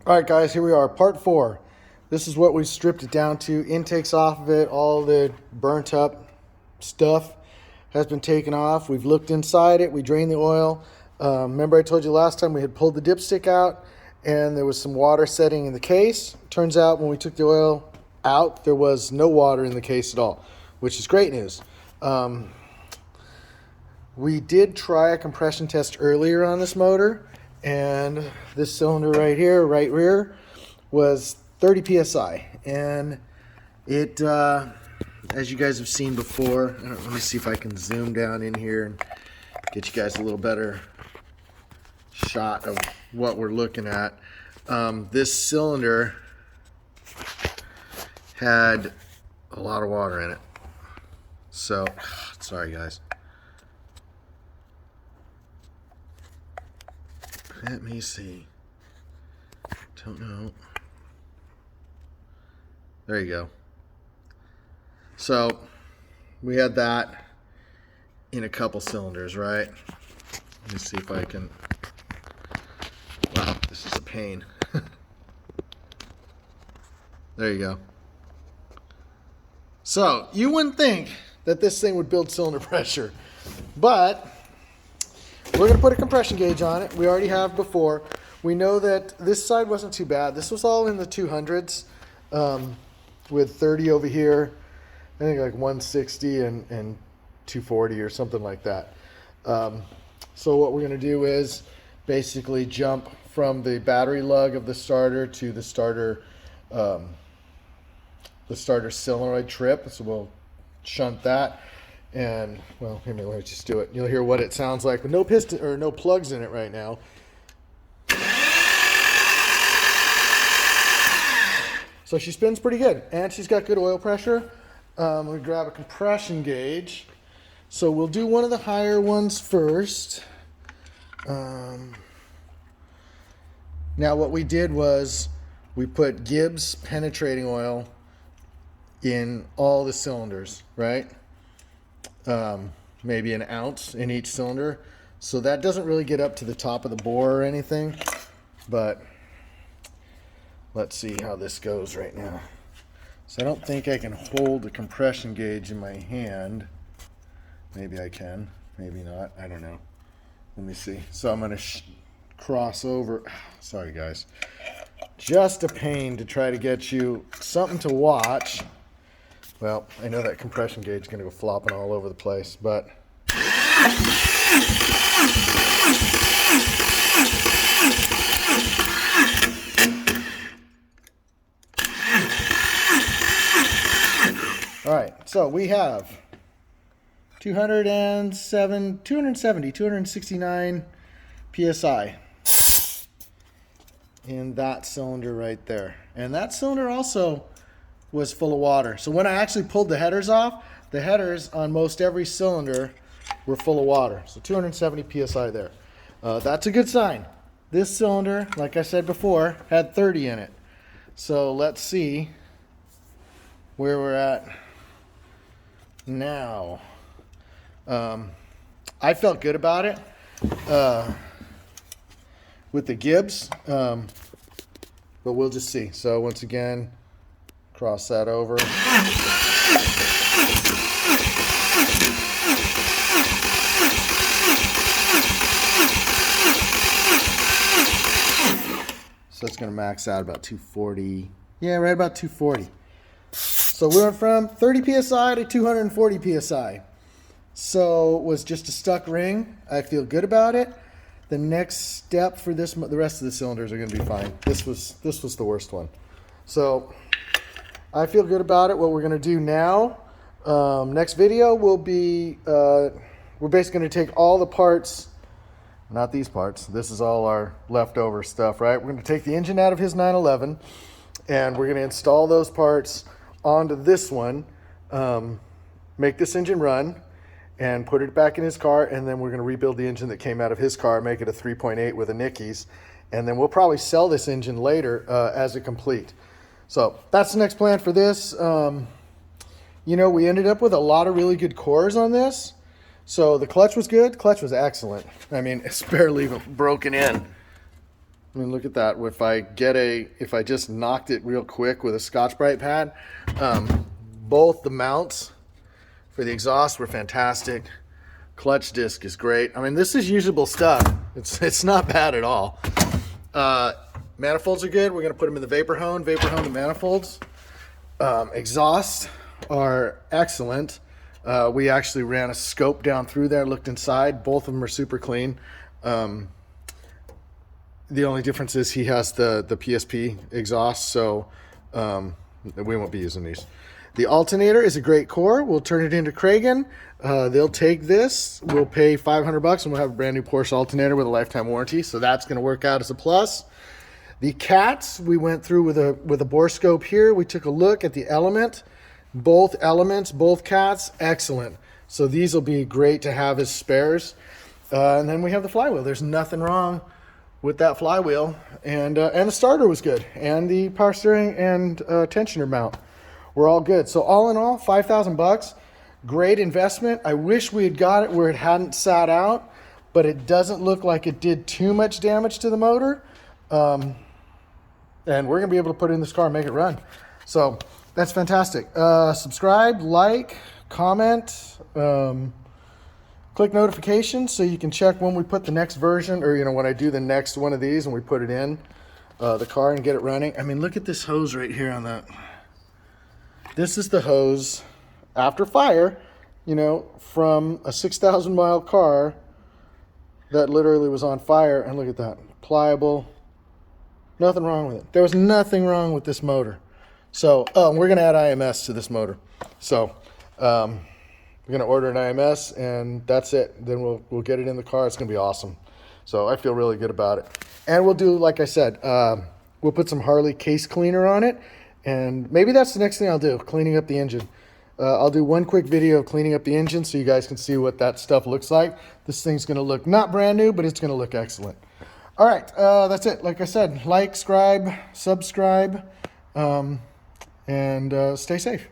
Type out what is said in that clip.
All right, guys, here we are, part 4. This is what we stripped it down to. Intakes off of it, all the burnt up stuff has been taken off. We've looked inside it, we drained the oil. Remember I told you last time we had pulled the dipstick out and there was some water setting in the case. Turns out when we took the oil out, there was no water in the case at all, which is great news. We did try a compression test earlier on this motor, and this cylinder right here, right rear, was 30 psi, and it, as you guys have seen before, let me see if I can zoom down in here and get you guys a little better shot of what we're looking at. This cylinder had a lot of water in it, so sorry guys. Let me see. Don't know. There you go. So we had that in a couple cylinders, right? Let me see if I can. Wow, this is a pain. There you go. So you wouldn't think that this thing would build cylinder pressure, but we're going to put a compression gauge on it. We already have before. We know that this side wasn't too bad. This was all in the 200s with 30 over here. I think like 160 and 240 or something like that. So what we're going to do is basically jump from the battery lug of the starter to the starter solenoid trip. So we'll shunt that. And well, here, let me just do it. You'll hear what it sounds like with no piston or no plugs in it right now. So she spins pretty good, and she's got good oil pressure. We grab a compression gauge. So we'll do one of the higher ones first. Now what we did was we put Gibbs penetrating oil in all the cylinders, right? Maybe an ounce in each cylinder. So that doesn't really get up to the top of the bore or anything, but let's see how this goes right now. So I don't think I can hold the compression gauge in my hand. Maybe I can, maybe not, I don't know. Let me see. So I'm going to cross over. Sorry guys. Just a pain to try to get you something to watch. Well, I know that compression gauge is going to go flopping all over the place, but all right, so we have 269 psi in that cylinder right there. And that cylinder also was full of water. So when I actually pulled the headers off, the headers on most every cylinder were full of water. So 270 psi there. That's a good sign. This cylinder, like I said before, had 30 in it. So let's see where we're at now. I felt good about it with the Gibbs, but we'll just see. So once again, cross that over. So it's going to max out about 240. Yeah, right about 240. So we went from 30 psi to 240 psi. So it was just a stuck ring. I feel good about it. The next step for this, the rest of the cylinders are going to be fine. This was the worst one. So I feel good about it. What we're going to do now, next video will be, we're basically going to take all the parts, not these parts, this is all our leftover stuff, right? We're going to take the engine out of his 911, and we're going to install those parts onto this one, make this engine run, and put it back in his car, and then we're going to rebuild the engine that came out of his car, make it a 3.8 with a Nickies, and then we'll probably sell this engine later as a complete. So that's the next plan for this. You know, we ended up with a lot of really good cores on this. So the clutch was good. Clutch was excellent. I mean, it's barely even broken in. I mean, look at that. If I just knocked it real quick with a Scotch-Brite pad, both the mounts for the exhaust were fantastic. Clutch disc is great. I mean, this is usable stuff. It's not bad at all. Manifolds are good. We're gonna put them in the vapor hone the manifolds. Exhausts are excellent. We actually ran a scope down through there, looked inside. Both of them are super clean. The only difference is he has the PSP exhaust, so we won't be using these. The alternator is a great core. We'll turn it into Kragen. They'll take this. We'll pay $500 and we'll have a brand new Porsche alternator with a lifetime warranty. So that's going to work out as a plus. The cats we went through with a bore scope here. We took a look at the element. Both elements, both cats, excellent. So these will be great to have as spares. And then we have the flywheel. There's nothing wrong with that flywheel. And the starter was good. And the power steering and tensioner mount were all good. So all in all, $5,000. Great investment. I wish we had got it where it hadn't sat out, but it doesn't look like it did too much damage to the motor. And we're going to be able to put it in this car and make it run. So that's fantastic. Subscribe, like, comment, click notifications so you can check when we put the next version, or when I do the next one of these and we put it in the car and get it running. I mean, look at this hose right here on that. This is the hose after fire, from a 6,000 mile car that literally was on fire. And look at that, pliable, nothing wrong with it. There was nothing wrong with this motor. So we're going to add IMS to this motor. So we're going to order an IMS and that's it. Then we'll get it in the car. It's going to be awesome. So I feel really good about it. And we'll do, like I said, we'll put some Harley case cleaner on it. And maybe that's the next thing I'll do, cleaning up the engine. I'll do one quick video of cleaning up the engine so you guys can see what that stuff looks like. This thing's going to look not brand new, but it's going to look excellent. All right, that's it. Like I said, like, subscribe, and stay safe.